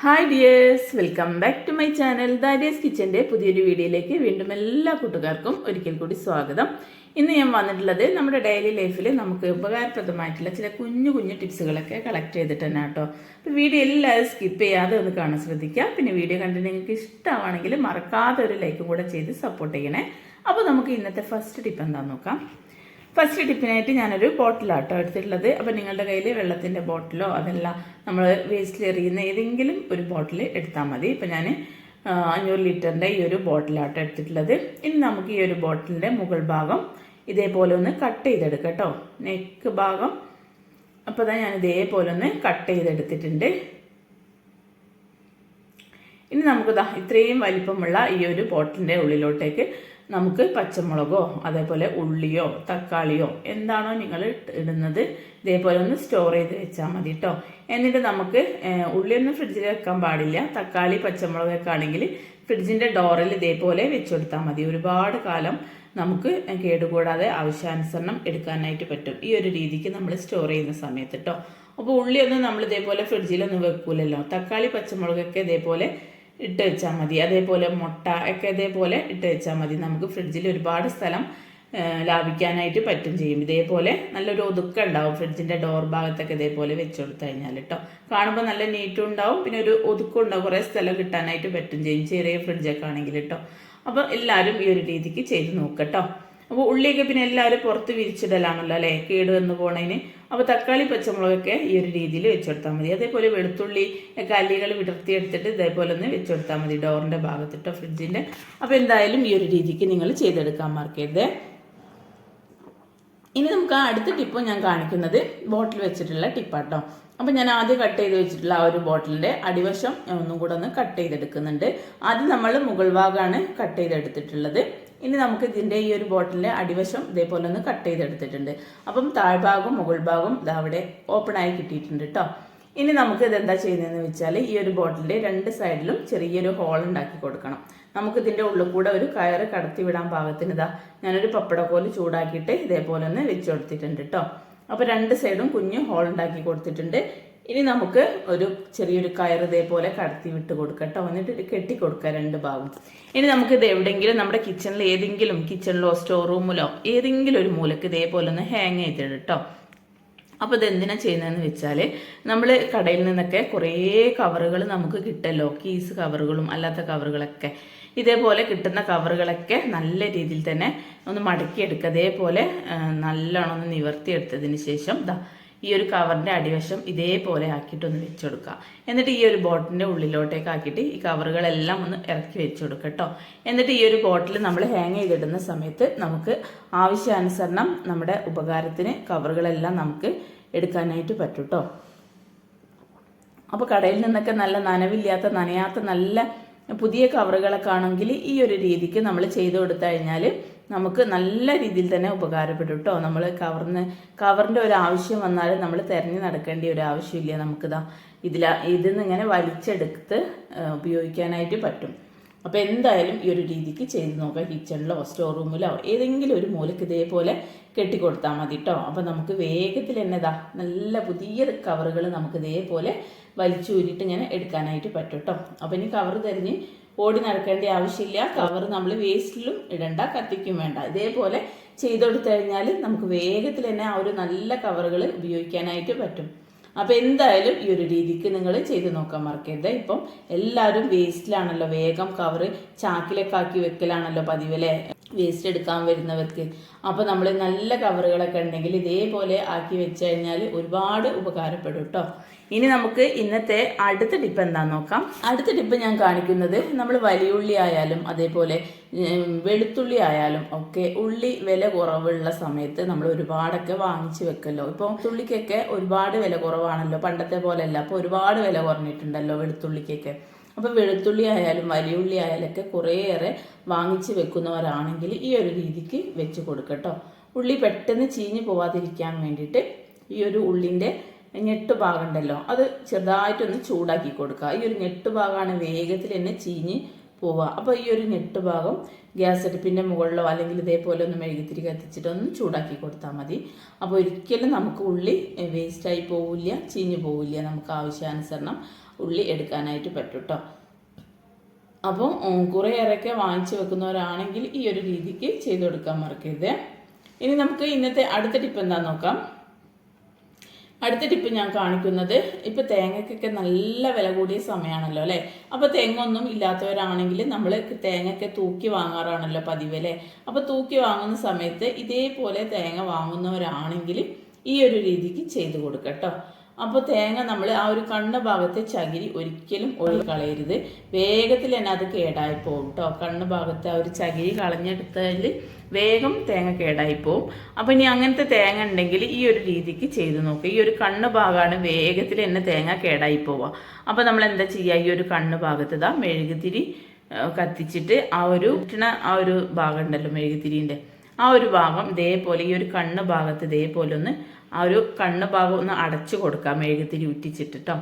Hi dears, welcome back to my channel Darius കിച്ചൻ്റെ പുതിയൊരു വീഡിയോയിലേക്ക് വീണ്ടും എല്ലാ കൂട്ടുകാർക്കും ഒരിക്കൽ കൂടി സ്വാഗതം. ഇന്ന് ഞാൻ വന്നിട്ടുള്ളത് നമ്മുടെ ഡെയിലി ലൈഫിൽ നമുക്ക് ഉപകാരപ്രദമായിട്ടുള്ള ചില കുഞ്ഞു കുഞ്ഞു ടിപ്സുകളൊക്കെ കളക്ട് ചെയ്തിട്ട് തന്നെ കേട്ടോ. അപ്പോൾ വീഡിയോ എല്ലാവരും സ്കിപ്പ് ചെയ്യാതെ ഒന്ന് കാണാൻ ശ്രദ്ധിക്കുക. പിന്നെ വീഡിയോ കണ്ടിട്ട് നിങ്ങൾക്ക് ഇഷ്ടമാണെങ്കിൽ മറക്കാതെ ഒരു ലൈക്കും കൂടെ ചെയ്ത് സപ്പോർട്ട് ചെയ്യണേ. അപ്പോൾ നമുക്ക് ഇന്നത്തെ ഫസ്റ്റ് ടിപ്പ് എന്താണെന്ന് നോക്കാം. ഫസ്റ്റ് ടിപ്പിനായിട്ട് ഞാനൊരു ബോട്ടിലാട്ടോ എടുത്തിട്ടുള്ളത്. അപ്പോൾ നിങ്ങളുടെ കയ്യിൽ വെള്ളത്തിൻ്റെ ബോട്ടിലോ അതല്ല നമ്മൾ വേസ്റ്റിൽ എറിയുന്ന ഏതെങ്കിലും ഒരു ബോട്ടിൽ എടുത്താൽ മതി. ഇപ്പോൾ ഞാൻ 500 ലിറ്ററിൻ്റെ ഈ ഒരു ബോട്ടിലാട്ടോ എടുത്തിട്ടുള്ളത്. ഇനി നമുക്ക് ഈ ഒരു ബോട്ടിലിൻ്റെ മുകൾ ഭാഗം ഇതേപോലെ ഒന്ന് കട്ട് ചെയ്തെടുക്കാം കേട്ടോ, നെക്ക് ഭാഗം. അപ്പോൾ അതാ ഞാൻ ഇതേപോലെ ഒന്ന് കട്ട് ചെയ്തെടുത്തിട്ടുണ്ട്. ഇനി നമുക്കിതാ ഇത്രയും വലിപ്പമുള്ള ഈ ഒരു ബോട്ടിലിൻ്റെ ഉള്ളിലോട്ടേക്ക് നമുക്ക് പച്ചമുളകോ അതേപോലെ ഉള്ളിയോ തക്കാളിയോ എന്താണോ നിങ്ങൾ ഇടുന്നത് ഇതേപോലെ ഒന്ന് സ്റ്റോർ ചെയ്ത് വെച്ചാൽ മതി കേട്ടോ. എന്നിട്ട് നമുക്ക് ഉള്ളിയൊന്നും ഫ്രിഡ്ജിൽ വെക്കാൻ പാടില്ല. തക്കാളി പച്ചമുളകൊക്കെ ആണെങ്കിൽ ഫ്രിഡ്ജിൻ്റെ ഡോറിൽ ഇതേപോലെ വെച്ചുകൊടുത്താൽ മതി. ഒരുപാട് കാലം നമുക്ക് കേടുകൂടാതെ ആവശ്യാനുസരണം എടുക്കാനായിട്ട് പറ്റും ഈ ഒരു രീതിക്ക് നമ്മൾ സ്റ്റോർ ചെയ്യുന്ന സമയത്ത് കേട്ടോ. അപ്പോൾ ഉള്ളിയൊന്നും നമ്മൾ ഇതേപോലെ ഫ്രിഡ്ജിലൊന്നും വെക്കൂലല്ലോ. തക്കാളി പച്ചമുളകൊക്കെ ഇതേപോലെ ഇട്ട് വെച്ചാൽ മതി. അതേപോലെ മുട്ട ഒക്കെ ഇതേപോലെ ഇട്ട് വെച്ചാൽ മതി. നമുക്ക് ഫ്രിഡ്ജിൽ ഒരുപാട് സ്ഥലം ലാഭിക്കാനായിട്ട് പറ്റും ചെയ്യും. ഇതേപോലെ നല്ലൊരു ഒതുക്കം ഉണ്ടാവും ഫ്രിഡ്ജിൻ്റെ ഡോർ ഭാഗത്തൊക്കെ ഇതേപോലെ വെച്ച് കൊടുത്തു കഴിഞ്ഞാൽ കേട്ടോ. കാണുമ്പോൾ നല്ല നീറ്റും ഉണ്ടാവും, പിന്നെ ഒരു ഒതുക്കം ഉണ്ടാവും, കുറേ സ്ഥലം കിട്ടാനായിട്ട് പറ്റും ചെയ്യും ചെറിയ ഫ്രിഡ്ജൊക്കെ ആണെങ്കിൽ കേട്ടോ. അപ്പോൾ എല്ലാവരും ഈ ഒരു രീതിക്ക് ചെയ്ത് നോക്കട്ടോ. അപ്പോൾ ഉള്ളിയൊക്കെ പിന്നെ എല്ലാവരും പുറത്ത് വിരിച്ചിടലാണല്ലോ അല്ലേ, കേട് വന്ന് പോണതിന്. അപ്പോൾ തക്കാളി പച്ചമുളകൊക്കെ ഈ ഒരു രീതിയിൽ വെച്ചുകൊടുത്താൽ മതി. അതേപോലെ വെളുത്തുള്ളി ഒക്കെ അല്ലികൾ വിടർത്തിയെടുത്തിട്ട് ഇതേപോലെ ഒന്ന് വെച്ചുകൊടുത്താൽ മതി ഡോറിൻ്റെ ഭാഗത്തിട്ടോ ഫ്രിഡ്ജിൻ്റെ. അപ്പോൾ എന്തായാലും ഈ ഒരു രീതിക്ക് നിങ്ങൾ ചെയ്തെടുക്കാൻ മറക്കരുത്. ഇനി നമുക്ക് അടുത്ത ടിപ്പ് ഞാൻ കാണിക്കുന്നത് ബോട്ടിൽ വെച്ചിട്ടുള്ള ടിപ്പാട്ടോ. അപ്പോൾ ഞാൻ ആദ്യം കട്ട് ചെയ്ത് വെച്ചിട്ടുള്ള ആ ഒരു ബോട്ടിലിൻ്റെ അടിവശം ഒന്നും കൂടെ ഒന്ന് കട്ട് ചെയ്തെടുക്കുന്നുണ്ട്. ആദ്യം നമ്മൾ മുകൾ ഭാഗമാണ് കട്ട് ചെയ്തെടുത്തിട്ടുള്ളത്. ഇനി നമുക്ക് ഇതിൻ്റെ ഈ ഒരു ബോട്ടിലിൻ്റെ അടിവശം ഇതേപോലെ ഒന്ന് കട്ട് ചെയ്തെടുത്തിട്ടുണ്ട്. അപ്പം താഴ്ഭാഗവും മുകൾ ഭാഗവും ഇതവിടെ ഓപ്പണായി കിട്ടിയിട്ടുണ്ട് കേട്ടോ. ഇനി നമുക്ക് ഇതെന്താ ചെയ്യുന്നതെന്ന് വെച്ചാൽ ഈ ഒരു ബോട്ടിലിൻ്റെ രണ്ട് സൈഡിലും ചെറിയൊരു ഹോൾ ഉണ്ടാക്കി കൊടുക്കണം. നമുക്ക് ഇതിൻ്റെ ഉള്ളിൽ കൂടെ ഒരു കയറ് കടത്തി വിടാൻ പാകത്തിന് ഇതാ ഞാനൊരു പപ്പടക്കോല് ചൂടാക്കിയിട്ട് ഇതേപോലെ ഒന്ന് വെച്ച് കൊടുത്തിട്ടുണ്ട് കേട്ടോ. അപ്പോൾ രണ്ട് സൈഡും കുഞ്ഞു ഹോൾ ഉണ്ടാക്കി കൊടുത്തിട്ടുണ്ട്. ഇനി നമുക്ക് ഒരു ചെറിയൊരു കയർ ഇതേപോലെ കടത്തി വിട്ട് കൊടുക്കട്ടോ, എന്നിട്ട് കെട്ടി കൊടുക്കുക രണ്ട് ഭാഗം. ഇനി നമുക്ക് ഇത് എവിടെയെങ്കിലും നമ്മുടെ കിച്ചണിൽ ഏതെങ്കിലും കിച്ചണിലോ സ്റ്റോർ റൂമിലോ ഏതെങ്കിലും ഒരു മൂലക്ക് ഇതേപോലെ ഒന്ന് ഹാങ് ചെയ്തിട്ട് കേട്ടോ. അപ്പോൾ ഇതെന്തിനാ ചെയ്യുന്നതെന്ന് വെച്ചാൽ നമ്മൾ കടയിൽ നിന്നൊക്കെ കുറേ കവറുകൾ നമുക്ക് കിട്ടല്ലോ, കീസ് കവറുകളും അല്ലാത്ത കവറുകളൊക്കെ. ഇതേപോലെ കിട്ടുന്ന കവറുകളൊക്കെ നല്ല രീതിയിൽ തന്നെ ഒന്ന് മടക്കിയെടുക്കുക. അതേപോലെ നല്ലോണം ഒന്ന് നിവർത്തിയെടുത്തതിന് ശേഷം ഈ ഒരു കവറിൻ്റെ അടിവശം ഇതേപോലെ ആക്കിയിട്ടൊന്ന് വെച്ച് കൊടുക്കുക. എന്നിട്ട് ഈ ഒരു ബോട്ടിലിൻ്റെ ഉള്ളിലോട്ടേക്ക് ആക്കിയിട്ട് ഈ കവറുകളെല്ലാം ഒന്ന് ഇറക്കി വെച്ച് കൊടുക്കുക കേട്ടോ. എന്നിട്ട് ഈ ഒരു ബോട്ടിൽ നമ്മൾ ഹാങ് ചെയ്തിടുന്ന സമയത്ത് നമുക്ക് ആവശ്യാനുസരണം നമ്മുടെ ഉപകാരത്തിന് കവറുകളെല്ലാം നമുക്ക് എടുക്കാനായിട്ട് പറ്റും കേട്ടോ. അപ്പോൾ കടയിൽ നിന്നൊക്കെ നല്ല നനയാത്ത നല്ല പുതിയ കവറുകളൊക്കെ ആണെങ്കിൽ ഈ ഒരു രീതിക്ക് നമ്മൾ ചെയ്ത് കൊടുത്തു കഴിഞ്ഞാൽ നമുക്ക് നല്ല രീതിയിൽ തന്നെ ഉപകാരപ്പെടും കേട്ടോ. നമ്മൾ കവറിൻ്റെ ഒരു ആവശ്യം വന്നാൽ നമ്മൾ തിരഞ്ഞു നടക്കേണ്ട ഒരു ആവശ്യമില്ല. നമുക്കിതാ ഇതിന്ന് ഇങ്ങനെ വലിച്ചെടുത്ത് ഉപയോഗിക്കാനായിട്ട് പറ്റും. അപ്പോൾ എന്തായാലും ഈ ഒരു രീതിക്ക് ചെയ്ത് നോക്കാം. കിച്ചണിലോ സ്റ്റോർ റൂമിലോ ഏതെങ്കിലും ഒരു മൂലക്ക് ഇതേപോലെ കെട്ടിക്കൊടുത്താൽ മതി കേട്ടോ. അപ്പോൾ നമുക്ക് വേഗത്തിൽ തന്നെ നല്ല പുതിയ കവറുകൾ നമുക്ക് ഇതേപോലെ വലിച്ചൂരിയിട്ട് ഇങ്ങനെ എടുക്കാനായിട്ട് പറ്റും കേട്ടോ. അപ്പോൾ ഇനി കവർ തിരഞ്ഞ് ഓടി നടക്കേണ്ട ആവശ്യമില്ല. കവർ നമ്മൾ വേസ്റ്റിലും ഇടണ്ട, കത്തിക്കും വേണ്ട. ഇതേപോലെ ചെയ്ത് കൊടുത്തു കഴിഞ്ഞാൽ നമുക്ക് വേഗത്തിൽ തന്നെ ആ ഒരു നല്ല കവറുകൾ ഉപയോഗിക്കാനായിട്ട് പറ്റും. അപ്പോൾ എന്തായാലും ഈ ഒരു രീതിക്ക് നിങ്ങൾ ചെയ്ത് നോക്കാൻ മറക്കരുത്. ഇപ്പം എല്ലാവരും വേസ്റ്റിലാണല്ലോ, വേഗം കവറ് ചാക്കിലൊക്കെ ആക്കി വെക്കലാണല്ലോ പതിവല്ലേ വേസ്റ്റ് എടുക്കാൻ വരുന്നവർക്ക്. അപ്പോൾ നമ്മൾ നല്ല കവറുകളൊക്കെ ഉണ്ടെങ്കിൽ ഇതേപോലെ ആക്കി വെച്ച് കഴിഞ്ഞാൽ ഒരുപാട് ഉപകാരപ്പെടും കേട്ടോ. ഇനി നമുക്ക് ഇന്നത്തെ അടുത്ത ടിപ്പ് എന്താണെന്ന് നോക്കാം. അടുത്ത ടിപ്പ് ഞാൻ കാണിക്കുന്നത് നമ്മൾ വലിയുള്ളി ആയാലും അതേപോലെ വെളുത്തുള്ളി ആയാലും ഒക്കെ ഉള്ളി വില കുറവുള്ള സമയത്ത് നമ്മൾ ഒരുപാടൊക്കെ വാങ്ങിച്ച് വെക്കല്ലോ. ഇപ്പോൾ തുള്ളിക്കൊക്കെ ഒരുപാട് വില കുറവാണല്ലോ, പണ്ടത്തെ പോലെയല്ല. അപ്പോൾ ഒരുപാട് വില കുറഞ്ഞിട്ടുണ്ടല്ലോ വെളുത്തുള്ളിക്കൊക്കെ. അപ്പോൾ വെളുത്തുള്ളി ആയാലും വലിയുള്ളി ആയാലൊക്കെ കുറേയേറെ വാങ്ങിച്ച് വെക്കുന്നവരാണെങ്കിൽ ഈ ഒരു രീതിക്ക് വെച്ച് കൊടുക്കട്ടോ. ഉള്ളി പെട്ടെന്ന് ചീഞ്ഞ് പോവാതിരിക്കാൻ വേണ്ടിയിട്ട് ഈ ഒരു ഉള്ളിൻ്റെ ഞെട്ട് ഭാഗം ഉണ്ടല്ലോ അത് ചെറുതായിട്ടൊന്ന് ചൂടാക്കി കൊടുക്കുക. ഈ ഒരു ഞെട്ട് ഭാഗമാണ് വേഗത്തിൽ തന്നെ ചീഞ്ഞ് പോവുക. അപ്പോൾ ഈ ഒരു ഞെട്ട് ഭാഗം ഗ്യാസ് അടുപ്പിൻ്റെ മുകളിലോ അല്ലെങ്കിൽ ഇതേപോലെ ഒന്ന് മെഴുകുതിരി കത്തിച്ചിട്ട് ഒന്ന് ചൂടാക്കി കൊടുത്താൽ മതി. അപ്പോൾ ഒരിക്കലും നമുക്ക് ഉള്ളി വേസ്റ്റായി പോവില്ല, ചീഞ്ഞു പോവില്ല. നമുക്ക് ആവശ്യാനുസരണം ഉള്ളി എടുക്കാനായിട്ട് പറ്റും കേട്ടോ. അപ്പോൾ കുറേയേറെയൊക്കെ വാങ്ങിച്ചു വെക്കുന്നവരാണെങ്കിൽ ഈ ഒരു രീതിക്ക് ചെയ്തു കൊടുക്കാൻ മറക്കരുത്. ഇനി നമുക്ക് ഇന്നത്തെ അടുത്ത ടിപ്പ് എന്താണെന്ന് നോക്കാം. അടുത്ത ടിപ്പ് ഞാൻ കാണിക്കുന്നത്, ഇപ്പം തേങ്ങയ്ക്കൊക്കെ നല്ല വില കൂടിയ സമയമാണല്ലോ അല്ലേ. അപ്പോൾ തേങ്ങ ഒന്നും ഇല്ലാത്തവരാണെങ്കിൽ നമ്മൾ തേങ്ങയൊക്കെ തൂക്കി വാങ്ങാറാണല്ലോ പതിവ് അല്ലേ. അപ്പോൾ തൂക്കി വാങ്ങുന്ന സമയത്ത് ഇതേപോലെ തേങ്ങ വാങ്ങുന്നവരാണെങ്കിൽ ഈ ഒരു രീതിക്ക് ചെയ്ത് കൊടുക്കുക കേട്ടോ. അപ്പോൾ തേങ്ങ നമ്മൾ ആ ഒരു കണ്ണ് ഭാഗത്തെ ചകിരി ഒരിക്കലും ഒഴികളയരുത്. വേഗത്തിൽ തന്നെ അത് കേടായി പോകും കേട്ടോ. കണ്ണ് ഭാഗത്തെ ആ ഒരു ചകിരി കളഞ്ഞെടുത്താൽ വേഗം തേങ്ങ കേടായി പോവും. അപ്പോൾ ഇനി അങ്ങനത്തെ തേങ്ങ ഉണ്ടെങ്കിൽ ഈ ഒരു രീതിക്ക് ചെയ്ത് നോക്കുക. ഈ ഒരു കണ്ണ് ഭാഗമാണ് വേഗത്തിൽ തന്നെ തേങ്ങ കേടായി പോവുക. അപ്പോൾ നമ്മൾ എന്താ ചെയ്യുക, ഈ ഒരു കണ്ണ് ഭാഗത്ത് ഇതാ മെഴുകുതിരി കത്തിച്ചിട്ട് ആ ഒരു ഭാഗം ഉണ്ടല്ലോ മെഴുകുതിരിൻ്റെ ആ ഒരു ഭാഗം ഇതേപോലെ ഈ ഒരു കണ്ണ് ഭാഗത്ത് ഇതേപോലെ ഒന്ന് ആ ഒരു കണ്ണ് ഭാഗം ഒന്ന് അടച്ചു കൊടുക്കാം മെഴുകുതിരി ഉറ്റിച്ചിട്ടോ.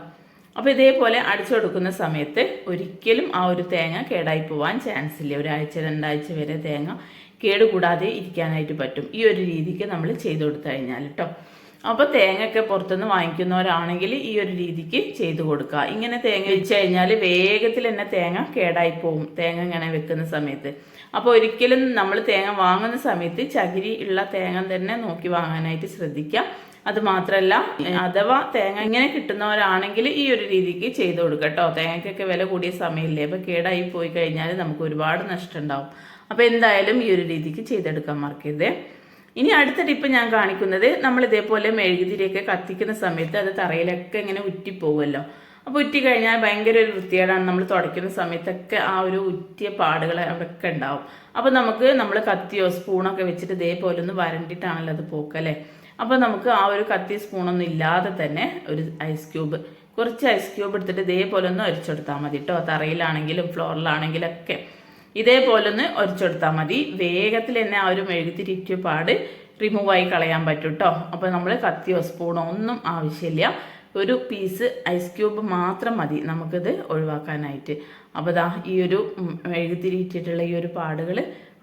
അപ്പോൾ ഇതേപോലെ അടച്ചു കൊടുക്കുന്ന സമയത്ത് ഒരിക്കലും ആ ഒരു തേങ്ങ കേടായി പോവാൻ ചാൻസ് ഇല്ല. ഒരാഴ്ച 2 ആഴ്ച വരെ തേങ്ങ കേടുകൂടാതെ ഇരിക്കാനായിട്ട് പറ്റും ഈ ഒരു രീതിക്ക് നമ്മൾ ചെയ്തു കൊടുത്തു കഴിഞ്ഞാൽ കേട്ടോ. അപ്പോൾ തേങ്ങയൊക്കെ പുറത്തുനിന്ന് വാങ്ങിക്കുന്നവരാണെങ്കിൽ ഈ ഒരു രീതിക്ക് ചെയ്തു കൊടുക്കുക. ഇങ്ങനെ തേങ്ങ വെച്ച് കഴിഞ്ഞാൽ വേഗത്തിൽ തന്നെ തേങ്ങ കേടായി പോവും തേങ്ങ ഇങ്ങനെ വെക്കുന്ന സമയത്ത്. അപ്പോൾ ഒരിക്കലും നമ്മൾ തേങ്ങ വാങ്ങുന്ന സമയത്ത് ചകിരി ഉള്ള തേങ്ങ തന്നെ നോക്കി വാങ്ങാനായിട്ട് ശ്രദ്ധിക്കുക. അത് മാത്രമല്ല, അഥവാ തേങ്ങ ഇങ്ങനെ കിട്ടുന്നവരാണെങ്കിൽ ഈ ഒരു രീതിക്ക് ചെയ്തു കൊടുക്കുക കേട്ടോ. തേങ്ങയ്ക്കൊക്കെ വില കൂടിയ സമയമില്ലേ, അപ്പോൾ കേടായി പോയി കഴിഞ്ഞാൽ നമുക്ക് ഒരുപാട് നഷ്ടം ഉണ്ടാവും. അപ്പോൾ എന്തായാലും ഈ ഒരു രീതിക്ക് ചെയ്തെടുക്കാൻ മറക്കരുത്. ഇനി അടുത്ത ടിപ്പ് ഞാൻ കാണിക്കുന്നത്, നമ്മൾ ഇതേപോലെ മെഴുകുതിരിയൊക്കെ കത്തിക്കുന്ന സമയത്ത് അത് തറയിലൊക്കെ ഇങ്ങനെ ഉറ്റിപ്പോവുമല്ലോ. അപ്പോൾ ഉറ്റി കഴിഞ്ഞാൽ ഭയങ്കര ഒരു വൃത്തികേടാണ്. നമ്മൾ തുടയ്ക്കുന്ന സമയത്തൊക്കെ ആ ഒരു ഉറ്റിയ പാടുകൾ അവിടെയൊക്കെ ഉണ്ടാവും. അപ്പോൾ നമ്മൾ കത്തിയോ സ്പൂണൊക്കെ വെച്ചിട്ട് ഇതേപോലെ ഒന്ന് വരണ്ടിട്ടാണല്ലോ അത് പോക്കല്ലേ. അപ്പോൾ നമുക്ക് ആ ഒരു കത്തി സ്പൂണൊന്നും ഇല്ലാതെ തന്നെ ഒരു കുറച്ച് ഐസ് ക്യൂബ് എടുത്തിട്ട് ഇതേപോലെ ഒന്ന് ഒരച്ചെടുത്താൽ മതി കേട്ടോ. തറയിലാണെങ്കിലും ഫ്ലോറിലാണെങ്കിലൊക്കെ ഇതേപോലെ ഒന്ന് ഒരച്ചെടുത്താൽ മതി. വേഗത്തിൽ തന്നെ ആ ഒരു മെഴുകുതിരിറ്റിയ പാട് റിമൂവായി കളയാൻ പറ്റും കേട്ടോ. അപ്പോൾ നമ്മൾ കത്തിയോ സ്പൂണോ ഒന്നും ആവശ്യമില്ല. ഒരു പീസ് ഐസ് ക്യൂബ് മാത്രം മതി നമുക്കിത് ഒഴിവാക്കാനായിട്ട്. അപ്പോൾ ദാ ഈ ഒരു മെഴുകുതിരിറ്റിട്ടുള്ള ഈ ഒരു പാടുകൾ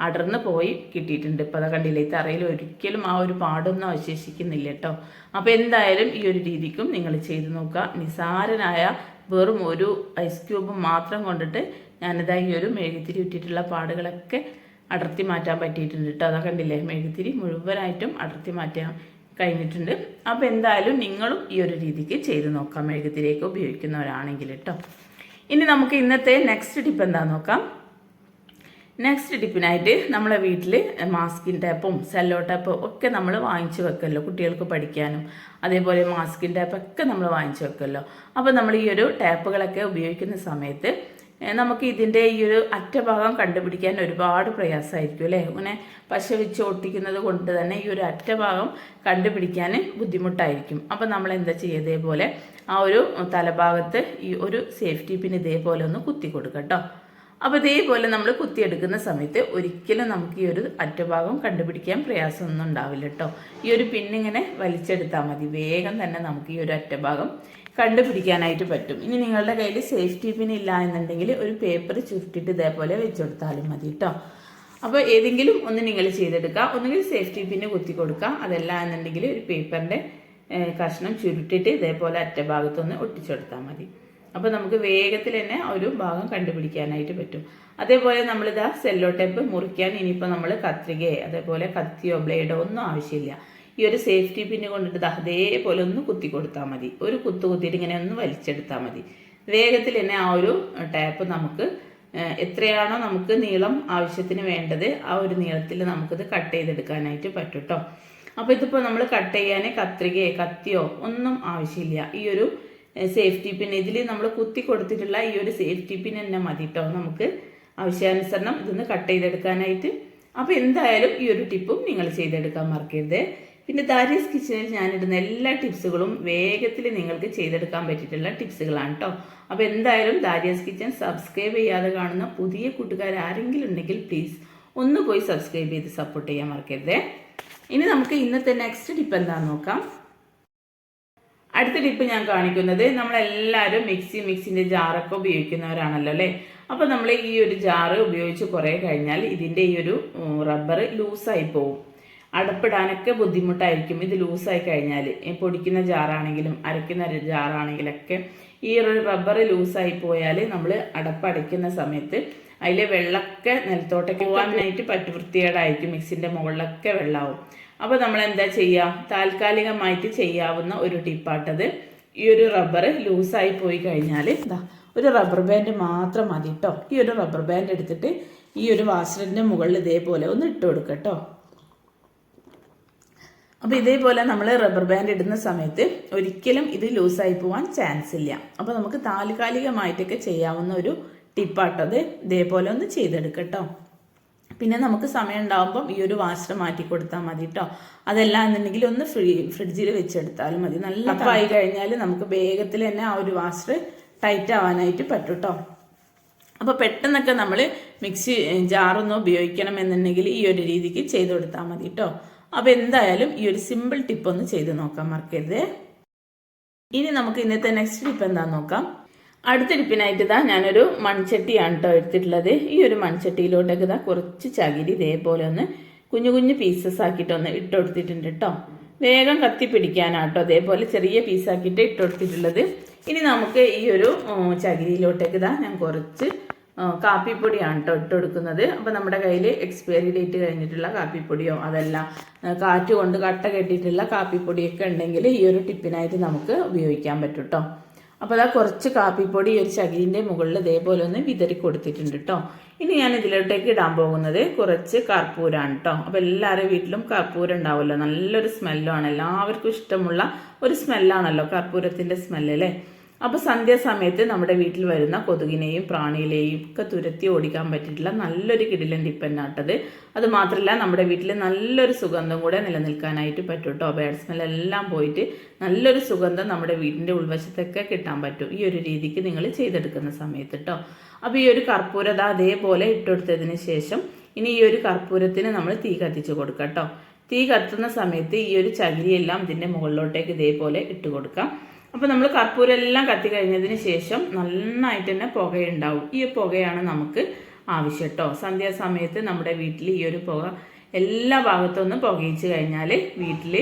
അടർന്ന് പോയി കിട്ടിയിട്ടുണ്ട്. ഇപ്പോൾ അതാ കണ്ടില്ലേ, ഈ തറയിൽ ഒരിക്കലും ആ ഒരു പാടൊന്നും അവശേഷിക്കുന്നില്ല കേട്ടോ. അപ്പോൾ എന്തായാലും ഈ ഒരു രീതിക്കും നിങ്ങൾ ചെയ്ത് നോക്കുക. നിസാരനായ വെറും ഒരു ഐസ് ക്യൂബ് മാത്രം കൊണ്ടിട്ട് ഞാനിതാ ഈ ഒരു മെഴുകുതിരി ഇട്ടിട്ടുള്ള പാടുകളൊക്കെ അടർത്തി മാറ്റാൻ പറ്റിയിട്ടുണ്ട് കേട്ടോ. അതാ കണ്ടില്ലേ, മെഴുകുതിരി മുഴുവനായിട്ടും അടർത്തി മാറ്റാൻ കഴിഞ്ഞിട്ടുണ്ട്. അപ്പോൾ എന്തായാലും നിങ്ങളും ഈ ഒരു രീതിക്ക് ചെയ്ത് നോക്കാം, മെഴുകുതിരിയൊക്കെ ഉപയോഗിക്കുന്നവരാണെങ്കിൽ കേട്ടോ. ഇനി നമുക്ക് ഇന്നത്തെ നെക്സ്റ്റ് ടിപ്പ് എന്താണെന്ന് നോക്കാം. നെക്സ്റ്റ് ടിപ്പിനായിട്ട് നമ്മളെ വീട്ടിൽ മാസ്കിൻ ടേപ്പും സെല്ലോ ടേപ്പും ഒക്കെ നമ്മൾ വാങ്ങിച്ചു വെക്കല്ലോ, കുട്ടികൾക്ക് പഠിക്കാനും. അതേപോലെ മാസ്കിൻ ടേപ്പൊക്കെ നമ്മൾ വാങ്ങിച്ചു വെക്കല്ലോ. അപ്പോൾ നമ്മൾ ഈ ഒരു ടേപ്പുകളൊക്കെ ഉപയോഗിക്കുന്ന സമയത്ത് നമുക്ക് ഇതിൻ്റെ ഈ ഒരു അറ്റഭാഗം കണ്ടുപിടിക്കാൻ ഒരുപാട് പ്രയാസമായിരിക്കും അല്ലേ. ഇങ്ങനെ പശ വെച്ച് ഒട്ടിക്കുന്നത് കൊണ്ട് തന്നെ ഈ ഒരു അറ്റഭാഗം കണ്ടുപിടിക്കാൻ ബുദ്ധിമുട്ടായിരിക്കും. അപ്പോൾ നമ്മൾ എന്താ ചെയ്യുക, ഇതേപോലെ ആ ഒരു തലഭാഗത്ത് ഈ ഒരു സേഫ്റ്റി പിൻ ഇതേപോലെ ഒന്ന് കുത്തി കൊടുക്കുക കേട്ടോ. അപ്പോൾ ഇതേപോലെ നമ്മൾ കുത്തിയെടുക്കുന്ന സമയത്ത് ഒരിക്കലും നമുക്ക് ഈ ഒരു അറ്റഭാഗം കണ്ടുപിടിക്കാൻ പ്രയാസമൊന്നും ഉണ്ടാവില്ല കേട്ടോ. ഈ ഒരു പിന്നിങ്ങനെ വലിച്ചെടുത്താൽ മതി, വേഗം തന്നെ നമുക്ക് ഈ ഒരു അറ്റഭാഗം കണ്ടുപിടിക്കാനായിട്ട് പറ്റും. ഇനി നിങ്ങളുടെ കയ്യിൽ സേഫ്റ്റി പിൻ ഇല്ല എന്നുണ്ടെങ്കിൽ ഒരു പേപ്പർ ചുരുട്ടിട്ട് ഇതേപോലെ വെച്ചുകൊടുത്താലും മതി കേട്ടോ. അപ്പോൾ ഏതെങ്കിലും ഒന്ന് നിങ്ങൾ ചെയ്തെടുക്കുക. ഒന്നുകിൽ സേഫ്റ്റി പിന്ന് കുത്തി കൊടുക്കുക, അതല്ല എന്നുണ്ടെങ്കിൽ ഒരു പേപ്പറിൻ്റെ കഷ്ണം ചുരുട്ടിട്ട് ഇതേപോലെ അറ്റഭാഗത്തൊന്ന് ഒട്ടിച്ചെടുത്താൽ മതി. അപ്പോൾ നമുക്ക് വേഗത്തിൽ തന്നെ ഒരു ഭാഗം കണ്ടുപിടിക്കാനായിട്ട് പറ്റും. അതേപോലെ നമ്മളിതാ സെല്ലോ ടേപ്പ് മുറിക്കാൻ ഇനിയിപ്പോൾ നമ്മൾ കത്രികയോ അതേപോലെ കത്തിയോ ബ്ലേഡോ ഒന്നും ആവശ്യമില്ല. ഈ ഒരു സേഫ്റ്റി പിന്ന് കൊണ്ടിട്ട് അതേപോലെ ഒന്ന് കുത്തി കൊടുത്താൽ മതി. ഒരു കുത്തിയിട്ട് ഇങ്ങനെ ഒന്ന് വലിച്ചെടുത്താൽ മതി. വേഗത്തിൽ തന്നെ ആ ഒരു ടാപ്പ് നമുക്ക് എത്രയാണോ നമുക്ക് നീളം ആവശ്യത്തിന് വേണ്ടത് ആ ഒരു നീളത്തിൽ നമുക്കിത് കട്ട് ചെയ്തെടുക്കാനായിട്ട് പറ്റും കേട്ടോ. അപ്പോൾ ഇതിപ്പോൾ നമ്മൾ കട്ട് ചെയ്യാൻ കത്രികയോ കത്തിയോ ഒന്നും ആവശ്യമില്ല. ഈ ഒരു സേഫ്റ്റി പിൻ ഇതിൽ നമ്മൾ കുത്തി കൊടുത്തിട്ടുള്ള ഈ ഒരു സേഫ്റ്റി പിൻ തന്നെ മതി കേട്ടോ നമുക്ക് ആവശ്യാനുസരണം ഇതൊന്ന് കട്ട് ചെയ്തെടുക്കാനായിട്ട്. അപ്പോൾ എന്തായാലും ഈ ഒരു ടിപ്പും നിങ്ങൾ ചെയ്തെടുക്കാൻ മറക്കരുത്. പിന്നെ ദാരിയസ് കിച്ചണിൽ ഞാനിടുന്ന എല്ലാ ടിപ്സുകളും വേഗത്തിൽ നിങ്ങൾക്ക് ചെയ്തെടുക്കാൻ പറ്റിയിട്ടുള്ള ടിപ്സുകളാണ് കേട്ടോ. അപ്പോൾ എന്തായാലും ദാരിയസ് കിച്ചൺ സബ്സ്ക്രൈബ് ചെയ്യാതെ കാണുന്ന പുതിയ കൂട്ടുകാർ ആരെങ്കിലും ഉണ്ടെങ്കിൽ പ്ലീസ് ഒന്ന് പോയി സബ്സ്ക്രൈബ് ചെയ്ത് സപ്പോർട്ട് ചെയ്യാൻ മറക്കരുത്. ഇനി നമുക്ക് ഇന്നത്തെ നെക്സ്റ്റ് ടിപ്പ് എന്താണെന്ന് നോക്കാം. അടുത്ത ടിപ്പ് ഞാൻ കാണിക്കുന്നത്, നമ്മളെല്ലാവരും മിക്സിൻ്റെ ജാറൊക്കെ ഉപയോഗിക്കുന്നവരാണല്ലോ അല്ലേ. അപ്പോൾ നമ്മൾ ഈ ഒരു ജാറ് ഉപയോഗിച്ച് കുറേ കഴിഞ്ഞാൽ ഇതിൻ്റെ ഈ ഒരു റബ്ബർ ലൂസായി പോകും. അടപ്പിടാനൊക്കെ ബുദ്ധിമുട്ടായിരിക്കും ഇത് ലൂസായി കഴിഞ്ഞാൽ. പൊടിക്കുന്ന ജാറാണെങ്കിലും അരയ്ക്കുന്ന ജാറാണെങ്കിലൊക്കെ ഈ ഒരു റബ്ബർ ലൂസായി പോയാൽ നമ്മൾ അടപ്പടയ്ക്കുന്ന സമയത്ത് അതിലെ വെള്ളമൊക്കെ നിലത്തോട്ടൊക്കെ പോകാനായിട്ട് വൃത്തികേടായിരിക്കും. മിക്സിൻ്റെ മുകളിലൊക്കെ വെള്ളമാവും. അപ്പോൾ നമ്മൾ എന്താ ചെയ്യുക, താൽക്കാലികമായിട്ട് ചെയ്യാവുന്ന ഒരു ടിപ്പാട്ടത്. ഈ ഒരു റബ്ബർ ലൂസായി പോയി കഴിഞ്ഞാൽ ഒരു റബ്ബർ ബാൻഡ് മാത്രം മതി കേട്ടോ. ഈ ഒരു റബ്ബർ ബാൻഡ് എടുത്തിട്ട് ഈ ഒരു വാഷറിൻ്റെ മുകളിൽ ഇതേപോലെ ഒന്ന് ഇട്ട് കൊടുക്കുക കേട്ടോ. അപ്പോൾ ഇതേപോലെ നമ്മൾ റബ്ബർ ബാൻഡ് ഇടുന്ന സമയത്ത് ഒരിക്കലും ഇത് ലൂസായി പോകാൻ ചാൻസ് ഇല്ല. അപ്പോൾ നമുക്ക് താൽക്കാലികമായിട്ടൊക്കെ ചെയ്യാവുന്ന ഒരു ടിപ്പാട്ടത്. ഇതേപോലെ ഒന്ന് ചെയ്തെടുക്കട്ടോ. പിന്നെ നമുക്ക് സമയം ഉണ്ടാകുമ്പം ഈ ഒരു വാഷർ മാറ്റി കൊടുത്താൽ മതി കേട്ടോ. അതല്ല എന്നുണ്ടെങ്കിൽ ഒന്ന് ഫ്രിഡ്ജിൽ വെച്ചെടുത്താലും മതി. നല്ല തണുപ്പായി കഴിഞ്ഞാൽ നമുക്ക് വേഗത്തിൽ തന്നെ ആ ഒരു വാഷർ ടൈറ്റ് ആവാനായിട്ട് പറ്റും കേട്ടോ. അപ്പോൾ പെട്ടെന്നൊക്കെ നമ്മൾ മിക്സി ജാറൊന്നും ഉപയോഗിക്കണം എന്നുണ്ടെങ്കിൽ ഈ ഒരു രീതിക്ക് ചെയ്ത് കൊടുത്താൽ മതി കേട്ടോ. അപ്പോൾ എന്തായാലും ഈ ഒരു സിമ്പിൾ ടിപ്പ് ഒന്ന് ചെയ്ത് നോക്കാൻ മറക്കരുത്. ഇനി നമുക്ക് ഇന്നത്തെ നെക്സ്റ്റ് ടിപ്പ് എന്താണെന്ന് നോക്കാം. അടുത്ത ടിപ്പിനായിട്ട് ഞാനൊരു മൺചട്ടിയാണ് കേട്ടോ എടുത്തിട്ടുള്ളത്. ഈ ഒരു മൺചട്ടിയിലോട്ടൊക്കെ കുറച്ച് ചകിരി ഇതേപോലെ ഒന്ന് കുഞ്ഞു കുഞ്ഞു പീസസ് ആക്കിയിട്ടൊന്ന് ഇട്ടുകൊടുത്തിട്ടുണ്ട് കേട്ടോ. വേഗം കത്തി പിടിക്കാനാട്ടോ അതേപോലെ ചെറിയ പീസാക്കിയിട്ട് ഇട്ടുകൊടുത്തിട്ടുള്ളത്. ഇനി നമുക്ക് ഈ ഒരു ചകിരിയിലോട്ടേക്ക് ഞാൻ കുറച്ച് കാപ്പിപ്പൊടിയാണ് കേട്ടോ ഇട്ട് കൊടുക്കുന്നത്. അപ്പോൾ നമ്മുടെ കയ്യിൽ എക്സ്പയറി ഡേറ്റ് കഴിഞ്ഞിട്ടുള്ള കാപ്പിപ്പൊടിയോ അതല്ല കാറ്റ് കൊണ്ട് കട്ട കെട്ടിയിട്ടുള്ള കാപ്പിപ്പൊടിയൊക്കെ ഉണ്ടെങ്കിൽ ഈ ഒരു ടിപ്പിനായിട്ട് നമുക്ക് ഉപയോഗിക്കാൻ പറ്റും കേട്ടോ. അപ്പോൾ കുറച്ച് കാപ്പിപ്പൊടി ഒരു ചകിരിൻ്റെ മുകളിൽ ഇതേപോലെ ഒന്ന് വിതറി കൊടുത്തിട്ടുണ്ട് കേട്ടോ. ഇനി ഞാൻ ഇതിലോട്ടേക്ക് ഇടാൻ പോകുന്നത് കുറച്ച് കർപ്പൂരമാണ് കേട്ടോ. അപ്പോൾ എല്ലാവരുടെ വീട്ടിലും കർപ്പൂരം ഉണ്ടാവുമല്ലോ, നല്ലൊരു സ്മെല്ലാണ്, എല്ലാവർക്കും ഇഷ്ടമുള്ള ഒരു സ്മെല്ലാണല്ലോ കർപ്പൂരത്തിൻ്റെ സ്മെല്ല് അല്ലേ. അപ്പോൾ സന്ധ്യാസമയത്ത് നമ്മുടെ വീട്ടിൽ വരുന്ന കൊതുകിനെയും പ്രാണിയിലെയും ഒക്കെ തുരത്തി ഓടിക്കാൻ പറ്റിയിട്ടുള്ള നല്ലൊരു കിടിലൻ ടിപ്പന്നാട്ടത്. അത് മാത്രമല്ല നമ്മുടെ വീട്ടിൽ നല്ലൊരു സുഗന്ധം കൂടെ നിലനിൽക്കാനായിട്ട് പറ്റും കേട്ടോ. ബാഡ് സ്മെല്ലെല്ലാം പോയിട്ട് നല്ലൊരു സുഗന്ധം നമ്മുടെ വീടിൻ്റെ ഉൾവശത്തൊക്കെ കിട്ടാൻ പറ്റും ഈ ഒരു രീതിക്ക് നിങ്ങൾ ചെയ്തെടുക്കുന്ന സമയത്ത് കേട്ടോ. അപ്പോൾ ഈ ഒരു കർപ്പൂരത അതേപോലെ ഇട്ടുകൊടുത്തതിന് ശേഷം ഇനി ഈ ഒരു കർപ്പൂരത്തിന് നമ്മൾ തീ കത്തിച്ച് കൊടുക്കാം കേട്ടോ. തീ കത്തുന്ന സമയത്ത് ഈ ഒരു ചകിരിയെല്ലാം ഇതിൻ്റെ മുകളിലോട്ടേക്ക് ഇതേപോലെ ഇട്ട് കൊടുക്കാം. അപ്പോൾ നമ്മൾ കർപ്പൂരം എല്ലാം കത്തി കഴിഞ്ഞതിന് ശേഷം നന്നായിട്ട് തന്നെ പുകയുണ്ടാവും. ഈ പുകയാണ് നമുക്ക് ആവശ്യം കേട്ടോ. സന്ധ്യാസമയത്ത് നമ്മുടെ വീട്ടിൽ ഈ ഒരു പുക എല്ലാ ഭാഗത്തുനിന്നും പുകയിച്ച് കഴിഞ്ഞാൽ വീട്ടിൽ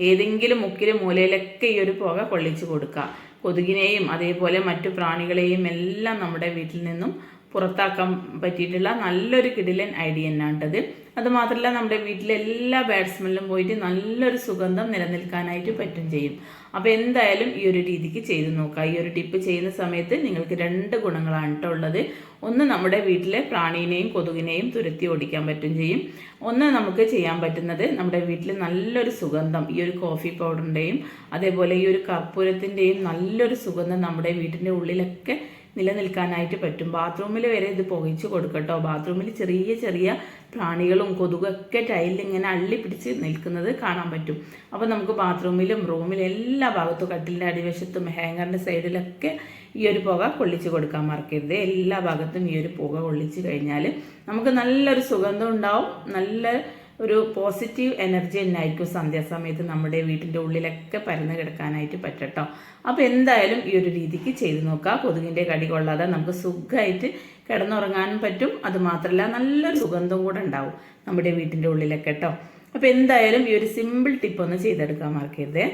ഏതെങ്കിലും മുക്കിലും മൂലയിലൊക്കെ ഈ ഒരു പുക കൊള്ളിച്ച് കൊടുക്കുക. കൊതുകിനെയും അതേപോലെ മറ്റു പ്രാണികളെയും എല്ലാം നമ്മുടെ വീട്ടിൽ നിന്നും പുറത്താക്കാൻ പറ്റിയിട്ടുള്ള നല്ലൊരു കിടിലൻ ഐഡിയ തന്നെയാണ്ടത്. അതുമാത്രമല്ല നമ്മുടെ വീട്ടിലെ എല്ലാ ബാഡ് സ്മെല്ലും പോയിട്ട് നല്ലൊരു സുഗന്ധം നിലനിൽക്കാനായിട്ട് പറ്റും ചെയ്യും. അപ്പോൾ എന്തായാലും ഈ ഒരു രീതിക്ക് ചെയ്ത് നോക്കുക. ഈ ഒരു ടിപ്പ് ചെയ്യുന്ന സമയത്ത് നിങ്ങൾക്ക് 2 ഗുണങ്ങളാണ് കേട്ടോ ഉള്ളത്. ഒന്ന്, നമ്മുടെ വീട്ടിലെ പ്രാണീനെയും കൊതുകിനെയും തുരത്തി ഓടിക്കാൻ പറ്റും ചെയ്യും. ഒന്ന്, നമുക്ക് ചെയ്യാൻ പറ്റുന്നത് നമ്മുടെ വീട്ടിൽ നല്ലൊരു സുഗന്ധം ഈ ഒരു കോഫി പൗഡറിൻ്റെയും അതേപോലെ ഈ ഒരു കർപ്പൂരത്തിൻ്റെയും നല്ലൊരു സുഗന്ധം നമ്മുടെ വീട്ടിൻ്റെ ഉള്ളിലൊക്കെ നിലനിൽക്കാനായിട്ട് പറ്റും. ബാത്റൂമിൽ വരെ ഇത് പുകയിച്ച് കൊടുക്കട്ടോ. ബാത്റൂമിൽ ചെറിയ ചെറിയ പ്രാണികളും കൊതുകൊക്കെ ടൈലിൽ ഇങ്ങനെ അള്ളി പിടിച്ച് നിൽക്കുന്നത് കാണാൻ പറ്റും. അപ്പോൾ നമുക്ക് ബാത്റൂമിലും റൂമിലും എല്ലാ ഭാഗത്തും കട്ടിലിൻ്റെ അടിവശത്തും ഹാങ്ങറിൻ്റെ സൈഡിലൊക്കെ ഈ ഒരു പുക കൊള്ളിച്ച് കൊടുക്കാൻ മറക്കരുത്. എല്ലാ ഭാഗത്തും ഈ ഒരു പുക കൊള്ളിച്ച് കഴിഞ്ഞാൽ നമുക്ക് നല്ലൊരു സുഗന്ധം ഉണ്ടാവും. നല്ല ഒരു പോസിറ്റീവ് എനർജി തന്നെയായിരിക്കും സന്ധ്യാസമയത്ത് നമ്മുടെ വീട്ടിൻ്റെ ഉള്ളിലൊക്കെ പരന്ന് കിടക്കാനായിട്ട് പറ്റട്ടോ. അപ്പോൾ എന്തായാലും ഈ ഒരു രീതിക്ക് ചെയ്ത് നോക്കുക. കൊതുകിൻ്റെ കടി കൊള്ളാതെ നമുക്ക് സുഖമായിട്ട് കിടന്നുറങ്ങാനും പറ്റും. അതുമാത്രമല്ല നല്ലൊരു സുഗന്ധം കൂടെ ഉണ്ടാവും നമ്മുടെ വീട്ടിൻ്റെ ഉള്ളിലൊക്കെ കേട്ടോ. അപ്പോൾ എന്തായാലും ഈ ഒരു സിമ്പിൾ ടിപ്പ് ഒന്ന് ചെയ്തെടുക്കാൻ മറക്കരുത്.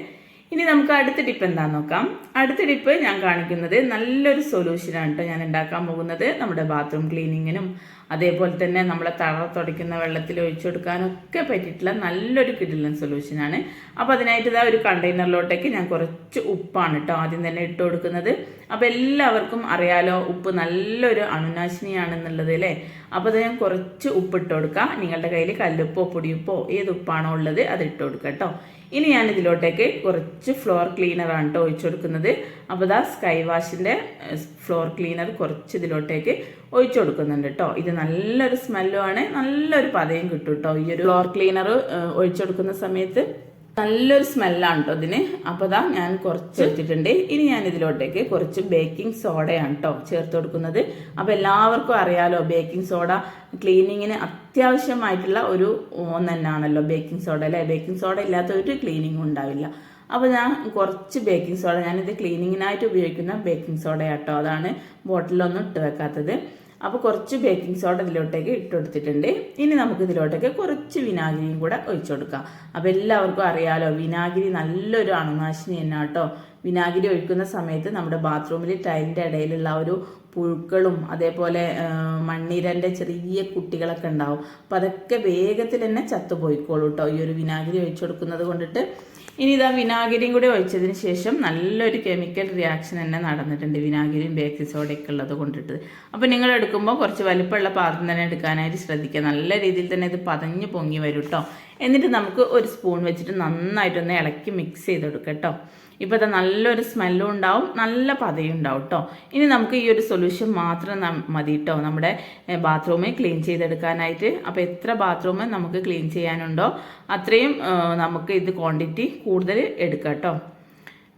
ഇനി നമുക്ക് അടുത്ത ടിപ്പ് എന്താണെന്ന് നോക്കാം. അടുത്ത ടിപ്പ് ഞാൻ കാണിക്കുന്നത് നല്ലൊരു സൊല്യൂഷനാണ് കേട്ടോ ഞാൻ ഉണ്ടാക്കാൻ പോകുന്നത്. നമ്മുടെ ബാത്റൂം ക്ലീനിങ്ങിനും അതേപോലെ തന്നെ നമ്മളെ തറ തുടയ്ക്കുന്ന വെള്ളത്തിൽ ഒഴിച്ചു കൊടുക്കാനൊക്കെ പറ്റിയിട്ടുള്ള നല്ലൊരു കിടിലൻ സൊല്യൂഷനാണ്. അപ്പോൾ അതിനായിട്ട് ഒരു കണ്ടെയ്നറിലോട്ടേക്ക് ഞാൻ കുറച്ച് ഉപ്പാണ് കേട്ടോ ആദ്യം തന്നെ ഇട്ട് കൊടുക്കുന്നത്. അപ്പോൾ എല്ലാവർക്കും അറിയാലോ ഉപ്പ് നല്ലൊരു അണുനാശിനിയാണെന്നുള്ളത് അല്ലേ. അപ്പോൾ അത് ഞാൻ കുറച്ച് ഉപ്പ് ഇട്ട് കൊടുക്കാം. നിങ്ങളുടെ കയ്യിൽ കല്ലുപ്പോ പൊടിയുപ്പോ ഏത് ഉപ്പാണോ ഉള്ളത് അത് ഇട്ട് കൊടുക്കാം കേട്ടോ. ഇനി ഞാൻ ഇതിലോട്ടേക്ക് കുറച്ച് ഫ്ലോർ ക്ലീനറാണ് കേട്ടോ ഒഴിച്ചു കൊടുക്കുന്നത്. അപ്പോൾ സ്കൈ വാഷിൻ്റെ ഫ്ലോർ ക്ലീനർ കുറച്ച് ഇതിലോട്ടേക്ക് ഒഴിച്ചു കൊടുക്കുന്നുണ്ട് കേട്ടോ. ഇത് നല്ലൊരു സ്മെല്ലുമാണ്, നല്ലൊരു പതയും കിട്ടും കേട്ടോ ഈ ഒരു ഫ്ലോർ ക്ലീനർ ഒഴിച്ചു കൊടുക്കുന്ന സമയത്ത്. നല്ലൊരു സ്മെല്ലാണ് കേട്ടോ ഇതിന്. അപ്പോൾ ഞാൻ കുറച്ച് എടുത്തിട്ടുണ്ട്. ഇനി ഞാൻ ഇതിലോട്ടേക്ക് കുറച്ച് ബേക്കിംഗ് സോഡയാണ് കേട്ടോ ചേർത്ത് കൊടുക്കുന്നത്. അപ്പോൾ എല്ലാവർക്കും അറിയാലോ ബേക്കിംഗ് സോഡ ക്ലീനിങ്ങിന് അത്യാവശ്യമായിട്ടുള്ള ഒരു ഒന്ന് തന്നെയാണല്ലോ ബേക്കിംഗ് സോഡ അല്ലേ. ബേക്കിംഗ് സോഡ ഇല്ലാത്ത ഒരു ക്ലീനിങ്ങും ഉണ്ടാവില്ല. അപ്പോൾ ഞാൻ കുറച്ച് ബേക്കിംഗ് സോഡ, ഞാനിത് ക്ലീനിങ്ങിനായിട്ട് ഉപയോഗിക്കുന്ന ബേക്കിംഗ് സോഡ കേട്ടോ, അതാണ് ബോട്ടിലൊന്നും ഇട്ട് വെക്കാത്തത്. അപ്പോൾ കുറച്ച് ബേക്കിംഗ് സോഡ ഇതിലോട്ടേക്ക് ഇട്ട് കൊടുത്തിട്ടുണ്ട്. ഇനി നമുക്ക് ഇതിലോട്ടേക്ക് കുറച്ച് വിനാഗിരിയും കൂടെ ഒഴിച്ചു കൊടുക്കാം. അപ്പോൾ എല്ലാവർക്കും അറിയാലോ, വിനാഗിരി നല്ലൊരു അണുനാശിനി തന്നെ കേട്ടോ. വിനാഗിരി ഒഴിക്കുന്ന സമയത്ത് നമ്മുടെ ബാത്റൂമിൽ ടൈലിൻ്റെ ഇടയിലുള്ള ഒരു പുഴുക്കളും അതേപോലെ മണ്ണീരൻ്റെ ചെറിയ കുട്ടികളൊക്കെ ഉണ്ടാവും. അപ്പോൾ അതൊക്കെ വേഗത്തിൽ തന്നെ ചത്തുപോയിക്കോളൂ കേട്ടോ ഈ ഒരു വിനാഗിരി ഒഴിച്ചു കൊടുക്കുന്നത് കൊണ്ടിട്ട്. ഇനി ഇതാ വിനാഗിരിയും കൂടി ഒഴിച്ചതിന് ശേഷം നല്ലൊരു കെമിക്കൽ റിയാക്ഷൻ തന്നെ നടന്നിട്ടുണ്ട്, വിനാഗിരിയും ബേക്കിംഗ് സോഡയൊക്കെ ഉള്ളത് കൊണ്ടിട്ട്. അപ്പോൾ നിങ്ങൾ എടുക്കുമ്പോൾ കുറച്ച് വലിപ്പമുള്ള പാത്രം തന്നെ എടുക്കാനായിട്ട് ശ്രദ്ധിക്കുക. നല്ല രീതിയിൽ തന്നെ ഇത് പതഞ്ഞ് പൊങ്ങി വരും കേട്ടോ. എന്നിട്ട് നമുക്ക് ഒരു സ്പൂൺ വെച്ചിട്ട് നന്നായിട്ടൊന്ന് ഇളക്കി മിക്സ് ചെയ്തെടുക്കാം കേട്ടോ. ഇപ്പോൾ ഇത് നല്ലൊരു സ്മെല്ലും ഉണ്ടാവും, നല്ല പതയും ഉണ്ടാവും കേട്ടോ. ഇനി നമുക്ക് ഈ ഒരു സൊല്യൂഷൻ മാത്രം മതി കേട്ടോ നമ്മുടെ ബാത്റൂമിൽ ക്ലീൻ ചെയ്തെടുക്കാനായിട്ട്. അപ്പോൾ എത്ര ബാത്റൂം നമുക്ക് ക്ലീൻ ചെയ്യാനുണ്ടോ അത്രയും നമുക്ക് ഇത് ക്വാണ്ടിറ്റി കൂടുതൽ എടുക്കാം കേട്ടോ.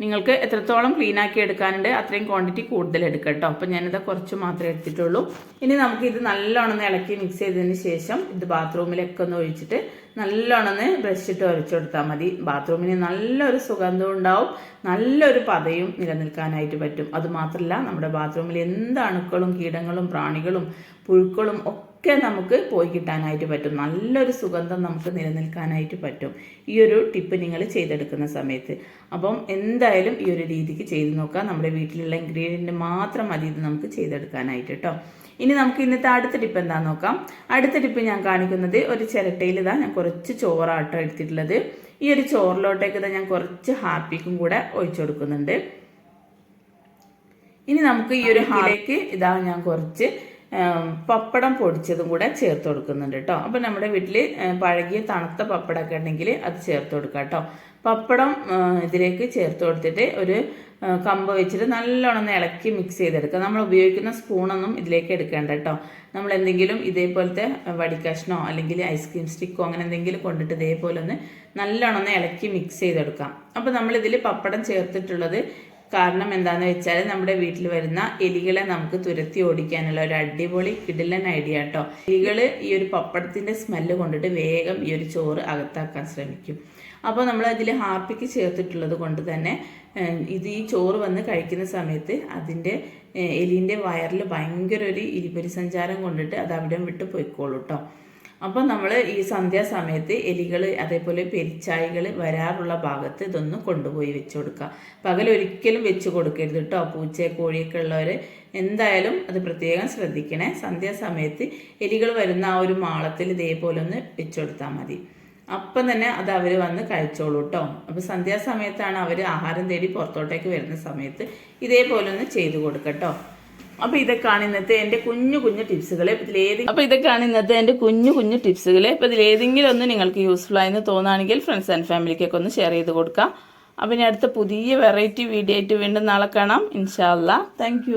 നിങ്ങൾക്ക് എത്രത്തോളം ക്ലീൻ ആക്കി എടുക്കാനുണ്ട് അത്രയും ക്വാണ്ടിറ്റി കൂടുതൽ എടുക്കാം കേട്ടോ. അപ്പോൾ ഞാനിത് കുറച്ച് മാത്രമേ എടുത്തിട്ടുള്ളൂ. ഇനി നമുക്ക് ഇത് നല്ലോണം ഇളക്കി മിക്സ് ചെയ്തതിന് ശേഷം ഇത് ബാത്റൂമിലൊക്കെ ഒന്ന് ഒഴിച്ചിട്ട് നല്ലോണം ബ്രഷ് ഇട്ട് ഉരച്ചു കൊടുത്താൽ മതി. ബാത്റൂമിന് നല്ലൊരു സുഗന്ധവും ഉണ്ടാവും, നല്ലൊരു പതയും നിലനിൽക്കാനായിട്ട് പറ്റും. അതുമാത്രമല്ല നമ്മുടെ ബാത്റൂമിൽ എന്ത് അണുക്കളും കീടങ്ങളും പ്രാണികളും പുഴുക്കളും ഒക്കെ നമുക്ക് പോയി കിട്ടാനായിട്ട് പറ്റും. നല്ലൊരു സുഗന്ധം നമുക്ക് നിലനിൽക്കാനായിട്ട് പറ്റും ഈ ഒരു ടിപ്പ് നിങ്ങൾ ചെയ്തെടുക്കുന്ന സമയത്ത്. അപ്പം എന്തായാലും ഈ ഒരു രീതിക്ക് ചെയ്ത് നോക്കാം. നമ്മുടെ വീട്ടിലുള്ള ഇൻഗ്രീഡിയൻറ്റ് മാത്രം മതി ഇത് നമുക്ക് ചെയ്തെടുക്കാനായിട്ട് കേട്ടോ. ഇനി നമുക്ക് ഇന്നത്തെ അടുത്ത ടിപ്പ് എന്താണെന്ന് നോക്കാം. അടുത്ത ടിപ്പ് ഞാൻ കാണിക്കുന്നത് ഒരു ചിരട്ടയിൽ ഇതാ ഞാൻ കുറച്ച് ചോറാട്ടോ എടുത്തിട്ടുള്ളത്. ഈ ഒരു ചോറിലോട്ടേക്ക് ഇതാ ഞാൻ കുറച്ച് ഹാർപ്പിക്കും കൂടെ ഒഴിച്ചു കൊടുക്കുന്നുണ്ട്. ഇനി നമുക്ക് ഈ ഒരു ഹാലേക്ക് ഇതാ ഞാൻ കുറച്ച് പപ്പടം പൊടിച്ചതും കൂടെ ചേർത്ത് കൊടുക്കുന്നുണ്ട് കേട്ടോ. അപ്പം നമ്മുടെ വീട്ടിൽ പഴകിയ തണുത്ത പപ്പടമൊക്കെ ഉണ്ടെങ്കിൽ അത് ചേർത്ത് കൊടുക്കാം കേട്ടോ. പപ്പടം ഇതിലേക്ക് ചേർത്ത് കൊടുത്തിട്ട് ഒരു കമ്പ് വെച്ചിട്ട് നല്ലോണം ഇളക്കി മിക്സ് ചെയ്തെടുക്കുക. നമ്മൾ ഉപയോഗിക്കുന്ന സ്പൂണൊന്നും ഇതിലേക്ക് എടുക്കേണ്ട കേട്ടോ. നമ്മൾ എന്തെങ്കിലും ഇതേപോലത്തെ വടിക്കഷ്ണോ അല്ലെങ്കിൽ ഐസ്ക്രീം സ്റ്റിക്കോ അങ്ങനെ എന്തെങ്കിലും കൊണ്ടിട്ട് ഇതേപോലെ ഒന്ന് നല്ലോണം ഇളക്കി മിക്സ് ചെയ്തെടുക്കാം. അപ്പോൾ നമ്മളിതിൽ പപ്പടം ചേർത്തിട്ടുള്ളത് കാരണം എന്താണെന്ന് വെച്ചാൽ നമ്മുടെ വീട്ടിൽ വരുന്ന എലികളെ നമുക്ക് തുരത്തി ഓടിക്കാനുള്ള ഒരു അടിപൊളി കിടിലൻ ഐഡിയ കേട്ടോ. എലികൾ ഈ ഒരു പപ്പടത്തിൻ്റെ സ്മെല്ല് കൊണ്ടിട്ട് വേഗം ഈ ഒരു ചോറ് അകത്താക്കാൻ ശ്രമിക്കും. അപ്പോൾ നമ്മൾ അതിൽ ഹാർപ്പിക്ക് ചേർത്തിട്ടുള്ളത് കൊണ്ട് തന്നെ ഇത് ഈ ചോറ് വന്ന് കഴിക്കുന്ന സമയത്ത് അതിൻ്റെ എലിൻ്റെ വയറിൽ ഭയങ്കര ഒരു ഇരിപരി സഞ്ചാരം കൊണ്ടിട്ട് അത് അവിടെ വിട്ട് പോയിക്കോളൂ കേട്ടോ. അപ്പം നമ്മൾ ഈ സന്ധ്യാസമയത്ത് എലികൾ അതേപോലെ പെരിച്ചായികൾ വരാറുള്ള ഭാഗത്ത് ഇതൊന്ന് കൊണ്ടുപോയി വെച്ച് കൊടുക്കുക. പകലൊരിക്കലും വെച്ച് കൊടുക്കരുത് കേട്ടോ. പൂച്ച കോഴിയൊക്കെ ഉള്ളവർ എന്തായാലും അത് പ്രത്യേകം ശ്രദ്ധിക്കണേ. സന്ധ്യാസമയത്ത് എലികൾ വരുന്ന ആ ഒരു മാളത്തിൽ ഇതേപോലെ ഒന്ന് വെച്ച് കൊടുത്താൽ മതി. അപ്പം തന്നെ അത് അവർ വന്ന് കഴിച്ചോളൂ കേട്ടോ. അപ്പോൾ സന്ധ്യാസമയത്താണ് അവർ ആഹാരം തേടി പുറത്തോട്ടേക്ക് വരുന്ന സമയത്ത് ഇതേപോലെ ഒന്ന് ചെയ്ത് കൊടുക്കട്ടോ. അപ്പോൾ ഇതൊക്കെയാണ് ഇന്നത്തെ എൻ്റെ കുഞ്ഞു കുഞ്ഞു ടിപ്സുകൾ. ഇപ്പോൾ ഇതിലേതെങ്കിലും ഒന്ന് നിങ്ങൾക്ക് യൂസ്ഫുൾ ആയെന്ന് തോന്നുകയാണെങ്കിൽ ഫ്രണ്ട്സ് ആൻഡ് ഫാമിലിക്കൊക്കെ ഒന്ന് ഷെയർ ചെയ്ത് കൊടുക്കാം. അപ്പോൾ ഇനി അടുത്ത പുതിയ വെറൈറ്റി വീഡിയോ ആയിട്ട് വീണ്ടും നാളെ കാണാം ഇൻഷാ അല്ലാ. താങ്ക്